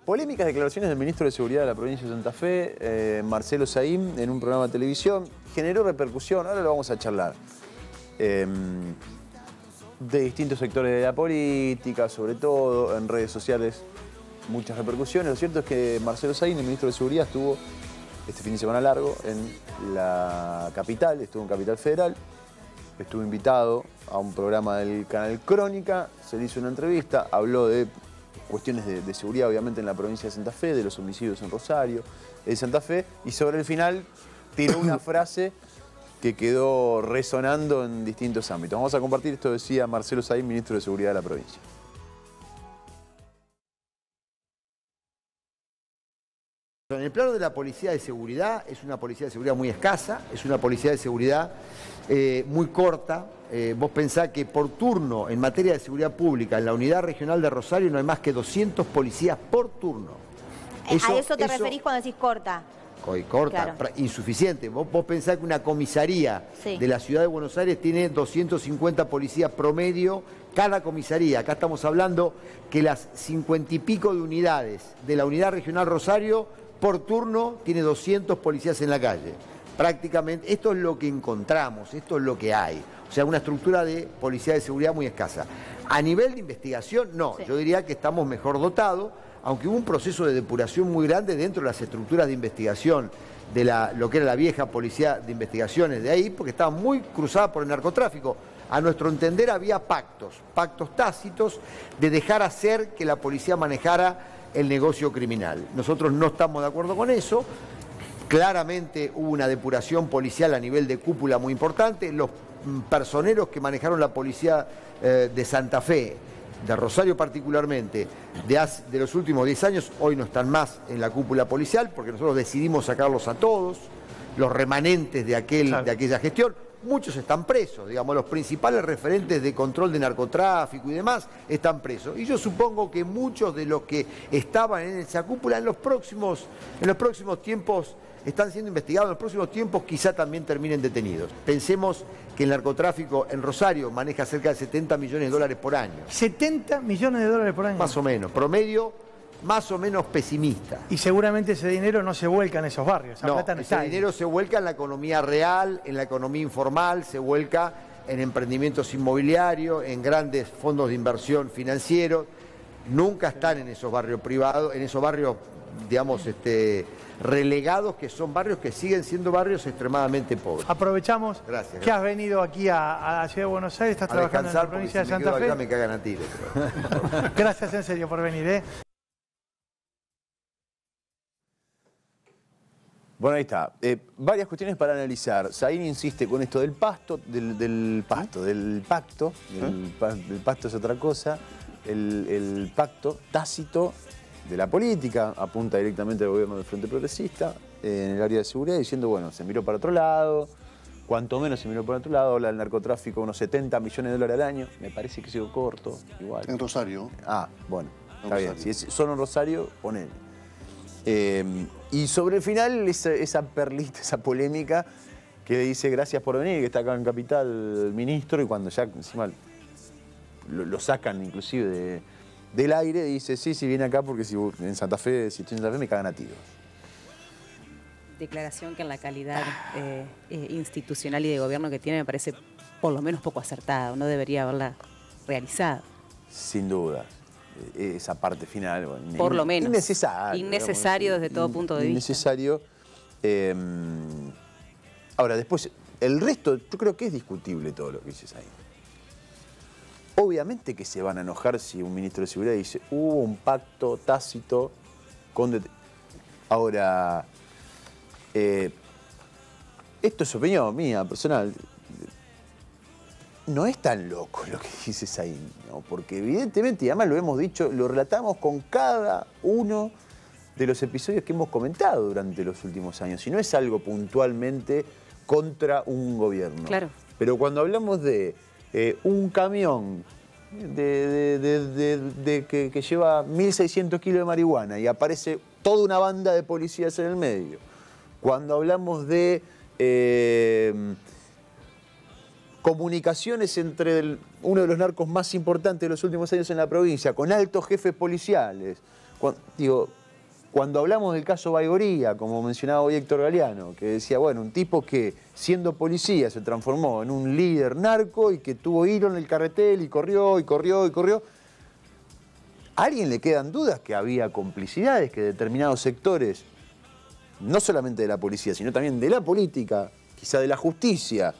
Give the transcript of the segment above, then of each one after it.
polémicas declaraciones del ministro de Seguridad de la provincia de Santa Fe, Marcelo Saín, en un programa de televisión. Generó repercusión, ahora lo vamos a charlar. De distintos sectores de la política, sobre todo en redes sociales, muchas repercusiones. Lo cierto es que Marcelo Saín, el ministro de Seguridad, estuvo este fin de semana largo en la capital, estuvo en Capital Federal, estuvo invitado a un programa del canal Crónica, se le hizo una entrevista, habló de cuestiones de seguridad, obviamente, en la provincia de Santa Fe, de los homicidios en Rosario, en Santa Fe, y sobre el final tiró una frase que quedó resonando en distintos ámbitos. Vamos a compartir, esto decía Marcelo Saín, ministro de Seguridad de la provincia. En el plano de la policía de seguridad, es una policía de seguridad muy escasa, es una policía de seguridad muy corta. Vos pensás que por turno, en materia de seguridad pública, en la unidad regional de Rosario no hay más que 200 policías por turno. ¿A eso te referís cuando decís corta? Corta, claro. Insuficiente. Vos pensás que una comisaría de la ciudad de Buenos Aires tiene 250 policías promedio cada comisaría. Acá estamos hablando que las 50 y pico de unidades de la unidad regional Rosario por turno tiene 200 policías en la calle. Prácticamente, esto es lo que encontramos, esto es lo que hay. O sea, una estructura de policía de seguridad muy escasa. A nivel de investigación, no. Yo diría que estamos mejor dotados, aunque hubo un proceso de depuración muy grande dentro de las estructuras de investigación de lo que era la vieja policía de investigaciones de ahí, porque estaba muy cruzada por el narcotráfico. A nuestro entender había pactos tácitos de dejar hacer que la policía manejara el negocio criminal. Nosotros no estamos de acuerdo con eso. Claramente hubo una depuración policial a nivel de cúpula muy importante. Los personeros que manejaron la policía de Santa Fe, de Rosario particularmente, de los últimos 10 años, hoy no están más en la cúpula policial porque nosotros decidimos sacarlos a todos, los remanentes de aquella gestión. Muchos están presos, digamos, los principales referentes de control de narcotráfico y demás están presos. Y yo supongo que muchos de los que estaban en esa cúpula en los próximos tiempos están siendo investigados, en los próximos tiempos quizá también terminen detenidos. Pensemos que el narcotráfico en Rosario maneja cerca de 70 millones de dólares por año. ¿70 millones de dólares por año? Más o menos, promedio más o menos pesimista. Y seguramente ese dinero no se vuelca en esos barrios. No, ese dinero se vuelca en la economía real, en la economía informal, se vuelca en emprendimientos inmobiliarios, en grandes fondos de inversión financieros. Nunca están en esos barrios privados, en esos barrios, digamos, relegados, que son barrios que siguen siendo barrios extremadamente pobres. Aprovechamos que has venido aquí a la Ciudad de Buenos Aires, estás trabajando en la provincia de Santa Fe. Acá me cagan a tiros. Gracias en serio por venir, Bueno, ahí está. Varias cuestiones para analizar. Saín insiste con esto del pacto, del pacto es otra cosa, el pacto tácito de la política, apunta directamente al gobierno del Frente Progresista en el área de seguridad, diciendo, bueno, se miró para otro lado, cuanto menos se miró para otro lado, habla del narcotráfico, unos 70 millones de dólares al año, me parece que sigo corto, igual. En Rosario. Ah, bueno, está bien, si es solo en Rosario, ponele. Y sobre el final, esa perlita, esa polémica que dice gracias por venir, que está acá en Capital el ministro, y cuando ya encima lo sacan inclusive del aire, dice, sí, viene acá porque si estoy en Santa Fe me cagan a tiros. Declaración que en la calidad institucional y de gobierno que tiene me parece por lo menos poco acertada, no debería haberla realizado. Sin duda. Esa parte final, bueno, por lo menos innecesario desde todo punto de vista. Innecesario. Ahora, después, el resto, yo creo que es discutible todo lo que dices ahí. Obviamente que se van a enojar si un ministro de Seguridad dice hubo un pacto tácito con... Ahora, esto es opinión mía, personal. No es tan loco lo que dices ahí, ¿no? Porque evidentemente, y además lo hemos dicho, lo relatamos con cada uno de los episodios que hemos comentado durante los últimos años. Y no es algo puntualmente contra un gobierno. Claro. Pero cuando hablamos de un camión que lleva 1.600 kilos de marihuana y aparece toda una banda de policías en el medio, cuando hablamos de... comunicaciones entre uno de los narcos más importantes de los últimos años en la provincia, con altos jefes policiales. Cuando hablamos del caso Baigorría, como mencionaba hoy Héctor Galeano, que decía, bueno, un tipo que siendo policía se transformó en un líder narco y que tuvo hilo en el carretel y corrió, y corrió, y corrió. ¿A alguien le quedan dudas que había complicidades, que determinados sectores, no solamente de la policía, sino también de la política, quizá de la justicia,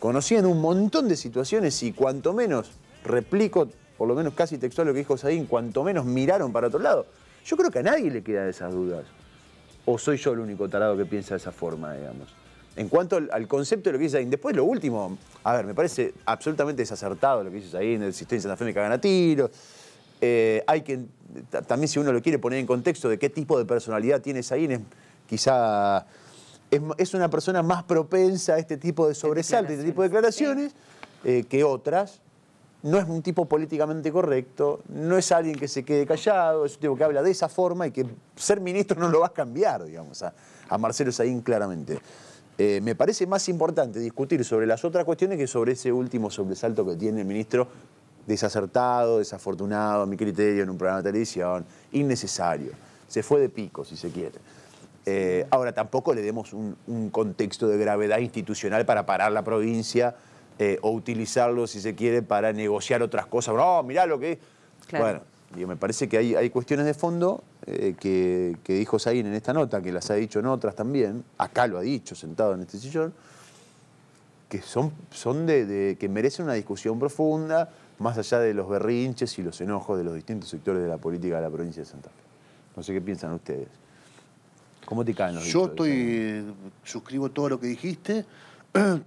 conocían un montón de situaciones y cuanto menos, replico, por lo menos casi textual lo que dijo Saín, cuanto menos miraron para otro lado? Yo creo que a nadie le quedan esas dudas. ¿O soy yo el único tarado que piensa de esa forma, digamos? En cuanto al concepto de lo que dice Saín. Después lo último, a ver, me parece absolutamente desacertado lo que dice Saín, el sistema de Santa Fe me cagan a tiros. Hay que, también si uno lo quiere poner en contexto de qué tipo de personalidad tiene Saín, quizá es una persona más propensa a este tipo de sobresaltos, este tipo de declaraciones, que otras. No es un tipo políticamente correcto, no es alguien que se quede callado, es un tipo que habla de esa forma y que ser ministro no lo va a cambiar, digamos, a Marcelo Saín claramente. Me parece más importante discutir sobre las otras cuestiones que sobre ese último sobresalto que tiene el ministro, desacertado, desafortunado, a mi criterio, en un programa de televisión, innecesario. Se fue de pico, si se quiere. Ahora, tampoco le demos un contexto de gravedad institucional para parar la provincia, o utilizarlo, si se quiere, para negociar otras cosas. No, mirá lo que es. Claro. Bueno, digo, me parece que hay cuestiones de fondo que dijo Saín en esta nota, que las ha dicho en otras también, acá lo ha dicho, sentado en este sillón, que que merecen una discusión profunda, más allá de los berrinches y los enojos de los distintos sectores de la política de la provincia de Santa Fe. No sé qué piensan ustedes. ¿Cómo te caen los dichos? Yo suscribo todo lo que dijiste,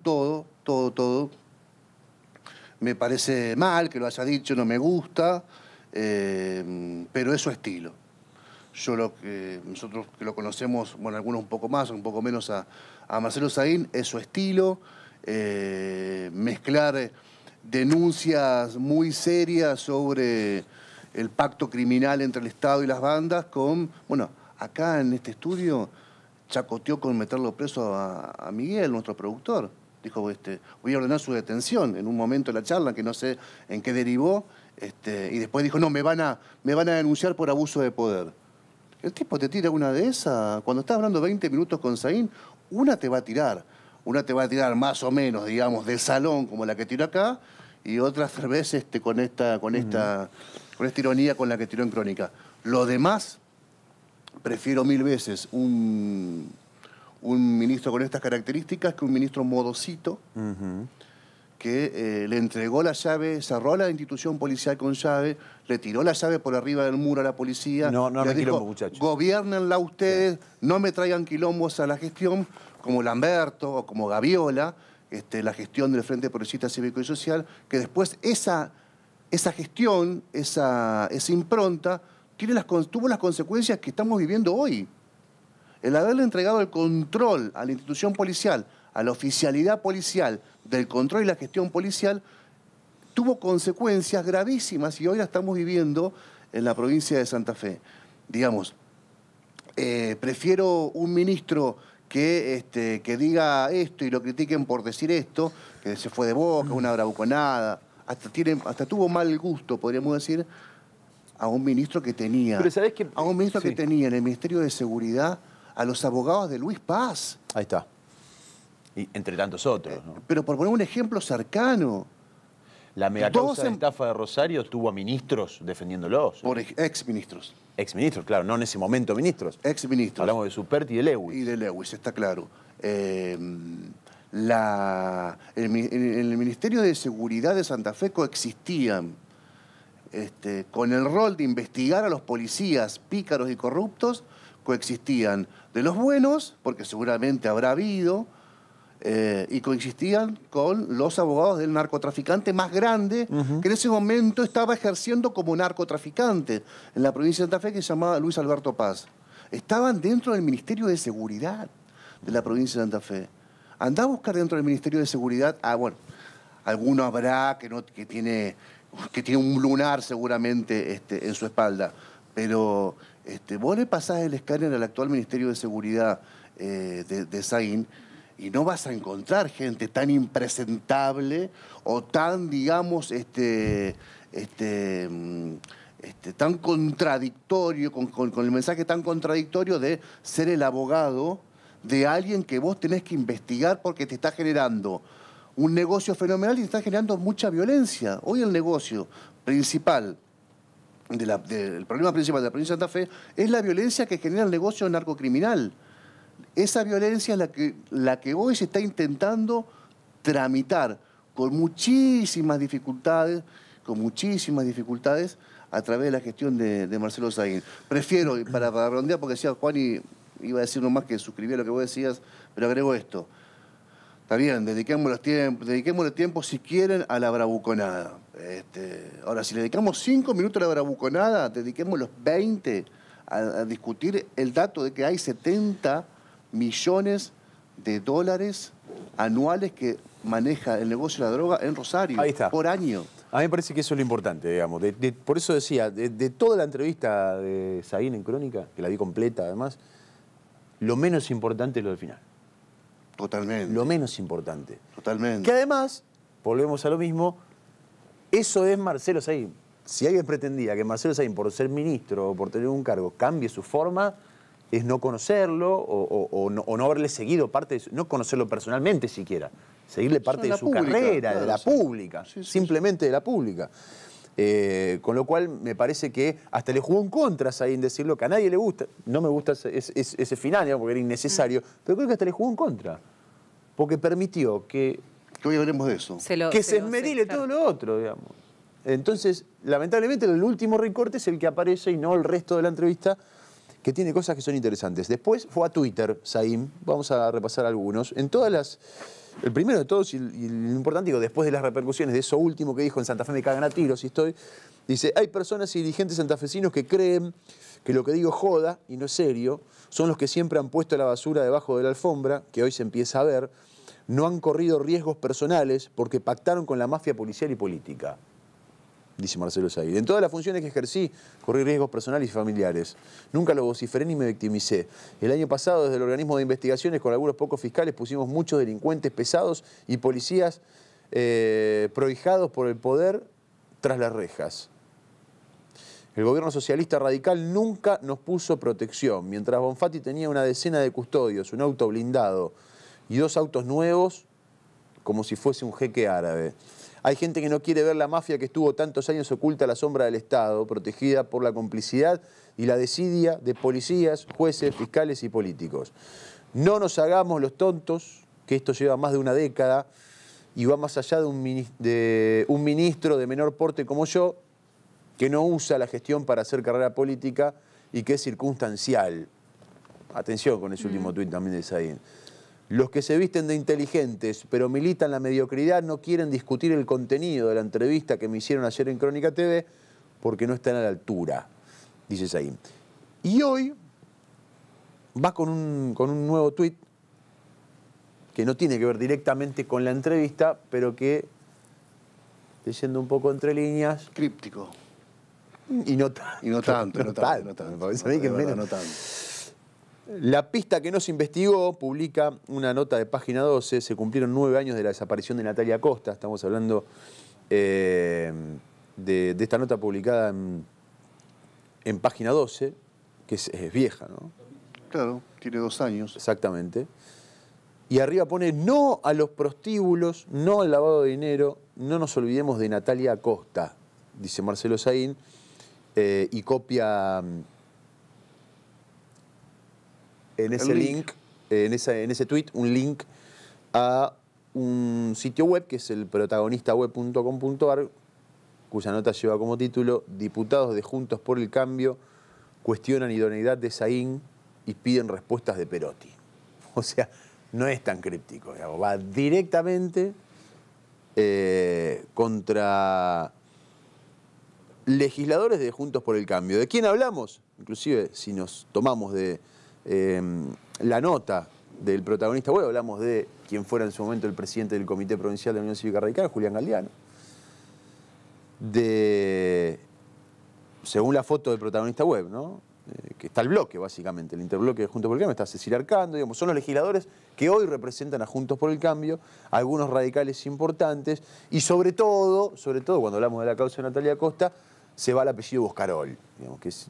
todo. Me parece mal que lo haya dicho, no me gusta, pero es su estilo. Nosotros que lo conocemos, bueno, algunos un poco más, un poco menos a Marcelo Saín, es su estilo. Mezclar denuncias muy serias sobre el pacto criminal entre el Estado y las bandas con, bueno, acá en este estudio chacoteó con meterlo preso a Miguel, nuestro productor. Dijo, voy a ordenar su detención en un momento de la charla que no sé en qué derivó, y después dijo, no, me van a denunciar por abuso de poder. El tipo te tira una de esas, cuando estás hablando 20 minutos con Saín, una te va a tirar más o menos, digamos, del salón, como la que tiró acá, y otra tal vez con esta ironía con la que tiró en Crónica. Lo demás, prefiero 1000 veces un ministro con estas características que un ministro modosito, que le entregó la llave, cerró la institución policial con llave, le tiró la llave por arriba del muro a la policía. No le dijo, quilombo, muchachos. Gobiernenla ustedes, no me traigan quilombos a la gestión, como Lamberto o como Gaviola, la gestión del Frente Progresista Cívico y Social, que después esa gestión, esa impronta, tuvo las consecuencias que estamos viviendo hoy. El haberle entregado el control a la institución policial, a la oficialidad policial, del control y la gestión policial, tuvo consecuencias gravísimas y hoy la estamos viviendo en la provincia de Santa Fe. Digamos, prefiero un ministro que diga esto y lo critiquen por decir esto, que se fue de boca, una bravuconada, hasta tuvo mal gusto, podríamos decir, a un ministro que tenía, que tenía en el Ministerio de Seguridad a los abogados de Luis Paz. Ahí está. Y entre tantos otros, ¿no? Pero por poner un ejemplo cercano. La megacausa de estafa de Rosario tuvo a ministros defendiéndolos. Por exministros. Exministros, claro, no en ese momento ministros. Exministros. Hablamos de Superti y de Lewis. Y de Lewis, está claro. En el Ministerio de Seguridad de Santa Fe coexistían con el rol de investigar a los policías pícaros y corruptos, coexistían de los buenos, porque seguramente habrá habido, y coexistían con los abogados del narcotraficante más grande, que en ese momento estaba ejerciendo como narcotraficante en la provincia de Santa Fe, que se llamaba Luis Alberto Paz. Estaban dentro del Ministerio de Seguridad de la provincia de Santa Fe. Andá a buscar dentro del Ministerio de Seguridad, bueno, alguno habrá que tiene un lunar seguramente en su espalda, pero vos le pasás el escáner al actual Ministerio de Seguridad de Saín y no vas a encontrar gente tan impresentable o tan, digamos, tan contradictorio, con el mensaje tan contradictorio de ser el abogado de alguien que vos tenés que investigar porque te está generando un negocio fenomenal y te está generando mucha violencia. Hoy el negocio principal, el problema principal de la provincia de Santa Fe es la violencia que genera el negocio narcocriminal. Esa violencia es la que hoy se está intentando tramitar con muchísimas dificultades a través de la gestión de Marcelo Saín. Prefiero, para redondear, porque decía Juan y iba a decir nomás que suscribía lo que vos decías, pero agrego esto. Está bien, dediquémosle tiempo si quieren a la bravuconada. Ahora, si le dedicamos 5 minutos a la bravuconada, dediquemos los 20 a discutir el dato de que hay 70 millones de dólares anuales que maneja el negocio de la droga en Rosario por año. A mí me parece que eso es lo importante, digamos. Por eso decía, de toda la entrevista de Saín en Crónica, que la vi completa además, lo menos importante es lo del final. Totalmente. Lo menos importante. Totalmente. Que además, volvemos a lo mismo, eso es Marcelo Saín. Si alguien pretendía que Marcelo Saín, por ser ministro o por tener un cargo, cambie su forma, es no conocerlo o no haberle seguido parte de no conocerlo personalmente siquiera, seguirle parte de su carrera, claro, de la pública, simplemente de la pública. Con lo cual me parece que hasta le jugó en contra a Saín decirlo, que a nadie le gusta. No me gusta ese final, digamos, porque era innecesario, pero creo que hasta le jugó en contra. Porque permitió que hoy hablaremos de eso. Que se esmerile todo lo otro, digamos. Entonces, lamentablemente, el último recorte es el que aparece y no el resto de la entrevista, que tiene cosas que son interesantes. Después fue a Twitter, Saín, vamos a repasar algunos. En todas las... El primero de todos, y lo importante, digo, después de las repercusiones de eso último que dijo, en Santa Fe me cagan a tiros y estoy, dice, hay personas y dirigentes santafesinos que creen que lo que digo joda y no es serio, son los que siempre han puesto la basura debajo de la alfombra, que hoy se empieza a ver, no han corrido riesgos personales porque pactaron con la mafia policial y política, dice Marcelo Saín. En todas las funciones que ejercí, corrí riesgos personales y familiares. Nunca lo vociferé ni me victimicé. El año pasado, desde el organismo de investigaciones, con algunos pocos fiscales, pusimos muchos delincuentes pesados y policías prohijados por el poder tras las rejas. El gobierno socialista radical nunca nos puso protección. Mientras Bonfatti tenía una decena de custodios, un auto blindado y 2 autos nuevos, como si fuese un jeque árabe. Hay gente que no quiere ver la mafia que estuvo tantos años oculta a la sombra del Estado, protegida por la complicidad y la desidia de policías, jueces, fiscales y políticos. No nos hagamos los tontos, que esto lleva más de una década y va más allá de un ministro de menor porte como yo, que no usa la gestión para hacer carrera política y que es circunstancial. Atención con ese último tuit también de Saín. Los que se visten de inteligentes pero militan la mediocridad no quieren discutir el contenido de la entrevista que me hicieron ayer en Crónica TV porque no están a la altura, dice Saín. Y hoy va con un nuevo tuit que no tiene que ver directamente con la entrevista, pero que, leyendo un poco entre líneas... Críptico. Y no tanto. Me parece a mí que menos. No tanto. La pista que nos investigó publica una nota de Página 12. Se cumplieron 9 años de la desaparición de Natalia Costa. Estamos hablando de esta nota publicada en Página 12, que es vieja, ¿no? Claro, tiene 2 años. Exactamente. Y arriba pone no a los prostíbulos, no al lavado de dinero, no nos olvidemos de Natalia Costa, dice Marcelo Saín, y copia... en ese link, en ese tweet, un link a un sitio web que es el protagonistaweb.com.ar, cuya nota lleva como título: Diputados de Juntos por el Cambio cuestionan idoneidad de Saín y piden respuestas de Perotti. O sea, no es tan críptico, digamos, va directamente contra legisladores de Juntos por el Cambio. ¿De quién hablamos? Inclusive, si nos tomamos de la nota del Protagonista Web, hablamos de quien fuera en su momento el presidente del Comité Provincial de la Unión Cívica Radical, Julián Galdiano. Según la foto del Protagonista Web, ¿no? Que está el bloque, básicamente, el interbloque de Juntos por el Cambio, está Cecilia Arcando, digamos, son los legisladores que hoy representan a Juntos por el Cambio, algunos radicales importantes, y sobre todo cuando hablamos de la causa de Natalia Costa, se va el apellido Boscarol, digamos, que es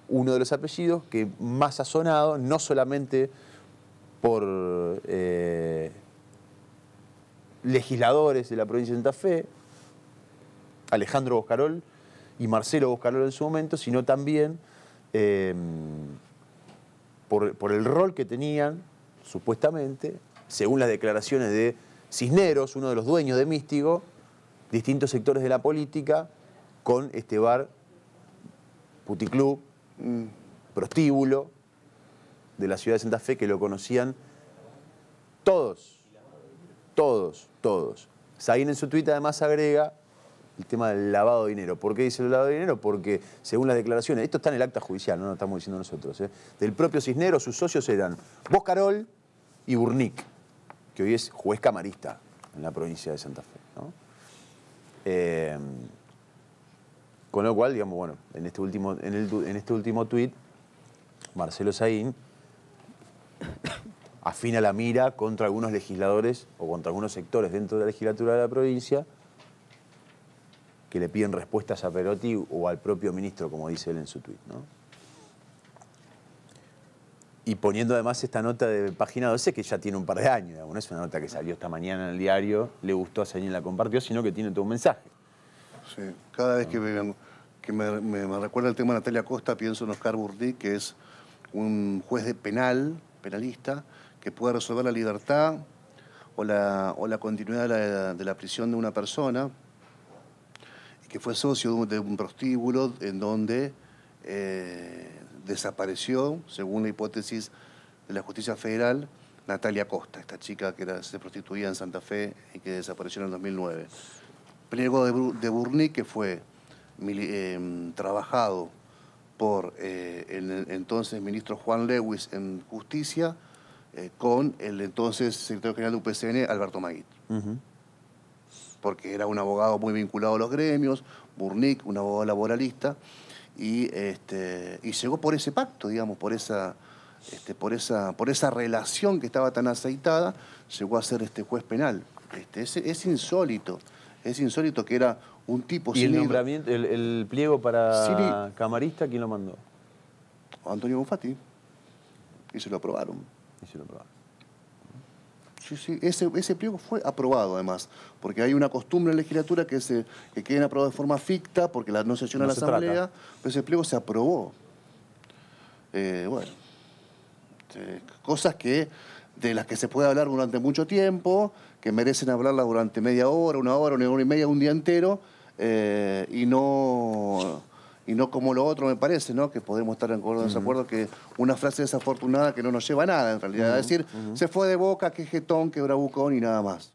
uno de los apellidos que más ha sonado, no solamente por legisladores de la provincia de Santa Fe, Alejandro Boscarol y Marcelo Boscarol en su momento, sino también por el rol que tenían, supuestamente, según las declaraciones de Cisneros, uno de los dueños de Místigo, distintos sectores de la política, con este bar, puticlub, prostíbulo de la ciudad de Santa Fe, que lo conocían todos. Saín en su tuit además agrega el tema del lavado de dinero. ¿Por qué dice el lavado de dinero? Porque según las declaraciones, esto está en el acta judicial, no lo estamos diciendo nosotros, del propio Cisneros, sus socios eran Boscarol y Burnick, que hoy es juez camarista en la provincia de Santa Fe, ¿no? Con lo cual, digamos, bueno, en este último tuit, Marcelo Saín afina la mira contra algunos legisladores o contra algunos sectores dentro de la legislatura de la provincia que le piden respuestas a Perotti o al propio ministro, como dice él en su tuit, ¿no? Y poniendo además esta nota de página 12 que ya tiene un par de años, digamos, no es una nota que salió esta mañana en el diario, le gustó a Saín, la compartió, sino que tiene todo un mensaje. Sí, cada vez que me recuerda el tema de Natalia Costa, pienso en Oscar Burnick, que es un juez de penalista, que puede resolver la libertad o la continuidad de la prisión de una persona, y que fue socio de un prostíbulo en donde desapareció, según la hipótesis de la justicia federal, Natalia Costa, esta chica que se prostituía en Santa Fe y que desapareció en el 2009. Pliego de Burnick, que fue trabajado por el entonces ministro Juan Lewis en Justicia, con el entonces secretario general de UPCN, Alberto Maguit. Porque era un abogado muy vinculado a los gremios, Burnick, un abogado laboralista, y llegó por ese pacto, digamos, por esa relación que estaba tan aceitada, llegó a ser juez penal. Es insólito que era un tipo... ¿Y el nombramiento, el pliego para camarista, quién lo mandó? Antonio Bonfatti. Y se lo aprobaron. Sí, ese pliego fue aprobado además, porque hay una costumbre en la legislatura que queden aprobados de forma ficta, porque no sesiona la asamblea, pero ese pliego se aprobó. Cosas de las que se puede hablar durante mucho tiempo, que merecen hablarlas durante media hora, una hora y media, un día entero, y no como lo otro, me parece, ¿no? Que podemos estar en desacuerdo, que una frase desafortunada que no nos lleva a nada, en realidad. Es decir, se fue de boca, que jetón, que bravucón y nada más.